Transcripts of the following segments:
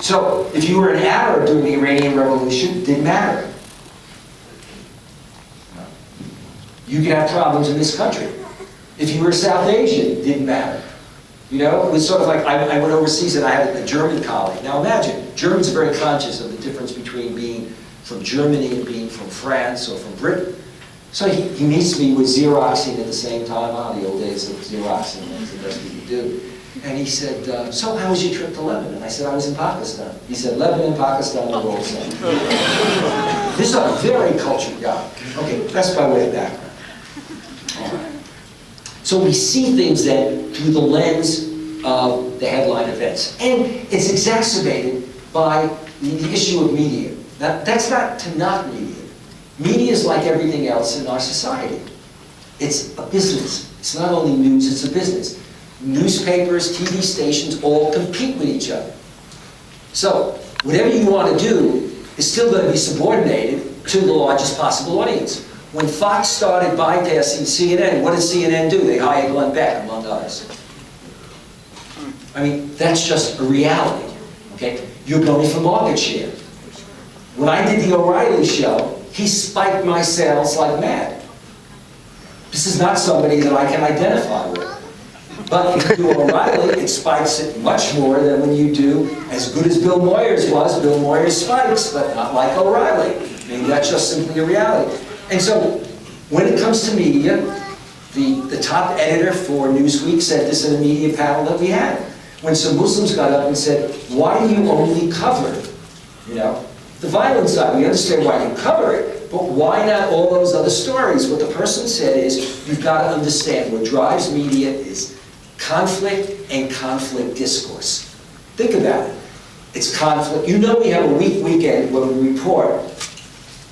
So if you were an Arab during the Iranian Revolution, it didn't matter. You could have problems in this country. If you were South Asian, it didn't matter. You know, it was sort of like, I went overseas and I had a German colleague. Now imagine, Germans are very conscious of the difference between being from Germany and being from France or from Britain. So he meets me with Xeroxing at the same time, the old days of Xeroxing, that's the best we could do. And he said, so how was your trip to Lebanon? I said, I was in Pakistan. He said, Lebanon, Pakistan, are all the same. This is a very cultured guy. Okay, that's by way of background. All right. So we see things then through the lens of the headline events. And it's exacerbated by the issue of media. Now, that's not to knock media. Media is like everything else in our society. It's a business. It's not only news, it's a business. Newspapers, TV stations all compete with each other. So whatever you want to do is still going to be subordinated to the largest possible audience. When Fox started bypassing CNN, what did CNN do? They hired Glenn Beck, among others. I mean, that's just a reality, okay? You're going for market share. When I did the O'Reilly show, he spiked my sales like mad. This is not somebody that I can identify with. But if you do O'Reilly, it spikes it much more than when you do, as good as Bill Moyers was, Bill Moyers spikes, but not like O'Reilly. I mean, that's just simply a reality. And so, when it comes to media, the top editor for Newsweek said this in a media panel that we had. When some Muslims got up and said, why do you only cover, the violence side? We understand why you cover it, but why not all those other stories? What the person said is, you've got to understand what drives media is conflict and conflict discourse. Think about it. It's conflict. You know we have a weak weekend when we report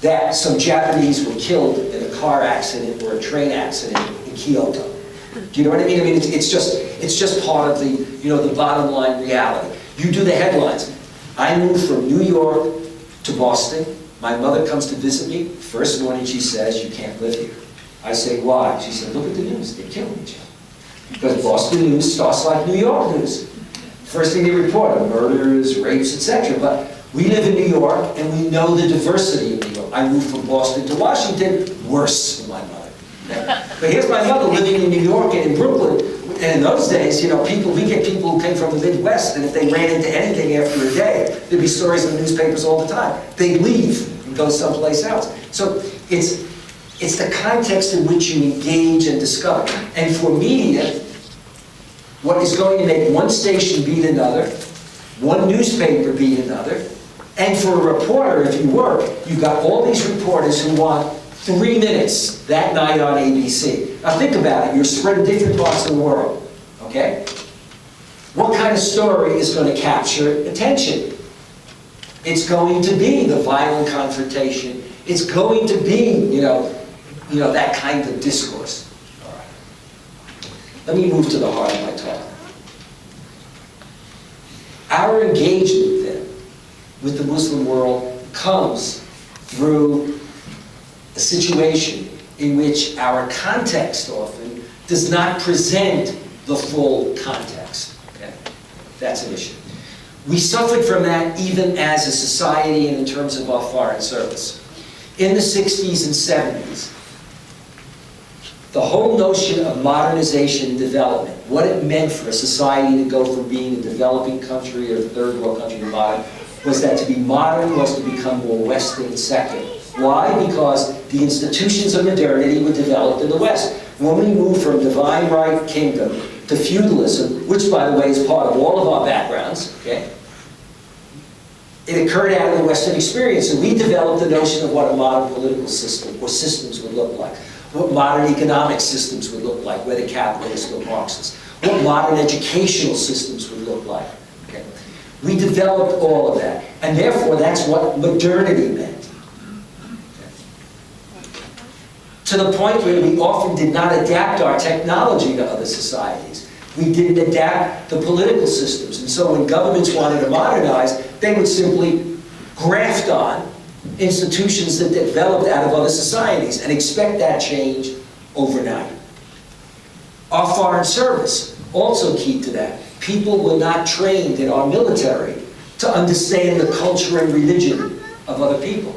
that some Japanese were killed in a car accident or a train accident in Kyoto. Do you know what I mean? I mean, it's just part of the, the bottom line reality. You do the headlines. I moved from New York to Boston. My mother comes to visit me. First morning she says, you can't live here. I say, why? She said, look at the news. They're killing each other. Because Boston news starts like New York news. First thing they report are murders, rapes, etc. But we live in New York, and we know the diversity of New York. I moved from Boston to Washington, worse than my mother. But here's my mother living in New York and in Brooklyn. And in those days, we get people who came from the Midwest, and if they ran into anything after a day, there'd be stories in the newspapers all the time. They'd leave and go someplace else. So it's the context in which you engage and discover. And for media, what is going to make one station beat another, one newspaper beat another, and for a reporter, if you work, you've got all these reporters who want 3 minutes that night on ABC. Now think about it, you're spread in different parts of the world, okay? What kind of story is going to capture attention? It's going to be the violent confrontation. It's going to be, that kind of discourse. All right. Let me move to the heart of my talk. Our engagement then with the Muslim world comes through a situation in which our context often does not present the full context. Okay? That's an issue. We suffered from that even as a society and in terms of our foreign service. In the 60s and 70s, the whole notion of modernization and development, what it meant for a society to go from being a developing country or a third world country to modern, was that to be modern was to become more Western and secular. Why? Because the institutions of modernity were developed in the West. When we moved from divine right kingdom to feudalism, which by the way is part of all of our backgrounds, okay, it occurred out of the Western experience, and we developed the notion of what a modern political system or systems would look like, what modern economic systems would look like, whether capitalist or Marxist, what modern educational systems would look like. Okay? We developed all of that, and therefore that's what modernity meant. To the point where we often did not adapt our technology to other societies. We didn't adapt the political systems. And so when governments wanted to modernize, they would simply graft on institutions that developed out of other societies and expect that change overnight. Our foreign service, also key to that. People were not trained in our military to understand the culture and religion of other people.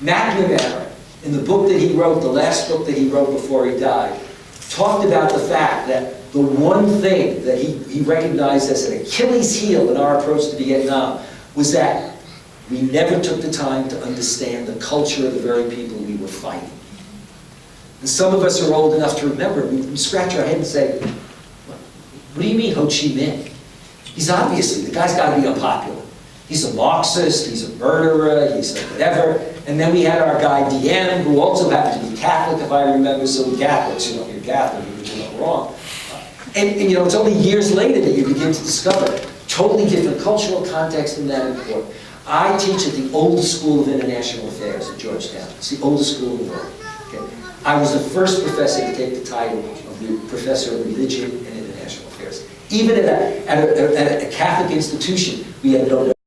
McNamara, in the book that he wrote, the last book that he wrote before he died, talked about the fact that the one thing that he recognized as an Achilles heel in our approach to Vietnam was that we never took the time to understand the culture of the very people we were fighting. And some of us are old enough to remember, we scratch our head and say, what do you mean Ho Chi Minh? He's obviously, the guy's got to be unpopular. He's a Marxist, he's a murderer, he's a whatever. And then we had our guy Diem, who also happened to be Catholic, if I remember. So we Catholics, you know, you're Catholic, you're not wrong. And you know, it's only years later that you begin to discover totally different cultural context in that important. I teach at the oldest school of international affairs at Georgetown. It's the oldest school in the world. Okay? I was the first professor to take the title of the Professor of Religion and International Affairs. Even at a Catholic institution, we had no